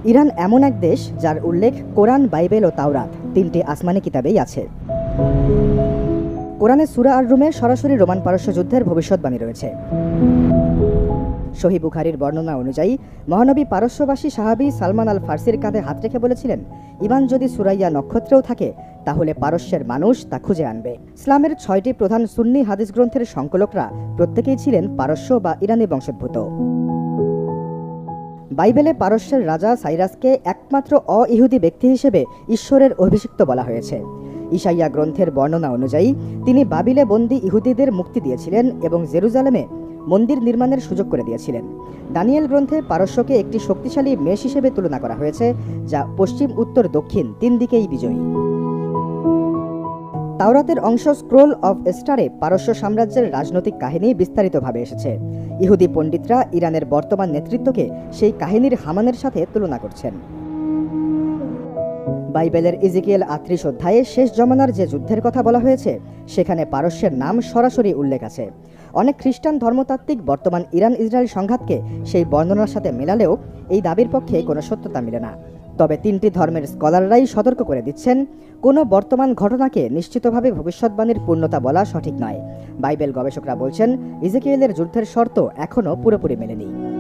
Iran এমন এক দেশ যার উল্লেখ কোরআন, বাইবেল ও তাওরাত তিনটি আসমানি কিতাবেই আছে। কোরআনে সূরা আর-রুমে সরাসরি রোমান পারস্য যুদ্ধের ভবিষ্যৎবাণী রয়েছে। সহিহ বুখারীর বর্ণনা অনুযায়ী মহানবী পারস্যবাসী সাহাবী সালমান আল ফার্সির কাঁধে হাত রেখে বলেছিলেন, ইমান যদি সুরাইয়া নক্ষত্রেও থাকে তাহলে পারস্যের মানুষ তা খুঁজে আনবে। ইসলামের ৬টি প্রধান সুন্নি হাদিস গ্রন্থের সংকলকরা প্রত্যেকেই ছিলেন পারস্য বা ইরানি বংশোদ্ভূত। বাইবেলে পারস্যের রাজা সাইরাসকে একমাত্র অ-ইহুদি ব্যক্তি হিসেবে ঈশ্বরের অভিষিক্ত বলা হয়েছে। ঈশাইয়া গ্রন্থের বর্ণনা অনুযায়ী তিনি বাবিলে বন্দী ইহুদিদের মুক্তি দিয়েছিলেন এবং জেরুজালেমে মন্দির নির্মাণের সুযোগ করে দিয়েছিলেন। দানিয়েল গ্রন্থে পারস্যকে একটি শক্তিশালী মেষ হিসেবে তুলনা করা হয়েছে, যা পশ্চিম, উত্তর, দক্ষিণ তিন দিকেই বিজয়ী। তাওরাতের অংশ স্ক্রোল অফ এস্টারে পারস্য সাম্রাজ্যের রাজনৈতিক কাহিনী বিস্তারিতভাবে এসেছে। ইহুদি পণ্ডিতরা ইরানের বর্তমান নেতৃত্বকে সেই কাহিনীর হামানের সাথে তুলনা করছেন। বাইবেলের ইজিকিয়েল ৩৮ অধ্যায়ে শেষ জমানার যে যুদ্ধের কথা বলা হয়েছে সেখানে পারস্যের নাম সরাসরি উল্লেখ আছে। অনেক খ্রিস্টান ধর্মতাত্ত্বিক বর্তমান ইরান ইসরায়েল সংঘাতকে সেই বর্ণনার সাথে মেলালেও এই দাবির পক্ষে কোনো সত্যতা মেলে না। তবে তিনটি ধর্মের স্কলাররাই সতর্ক করে দিচ্ছেন, কোনো বর্তমান ঘটনাকে নিশ্চিতভাবে ভবিষ্যৎবাণীর পূর্ণতা বলা সঠিক নয়। বাইবেল গবেষকরা বলছেন, ইজিকিয়েলের যুদ্ধের শর্ত এখনও পুরোপুরি মেলেনি।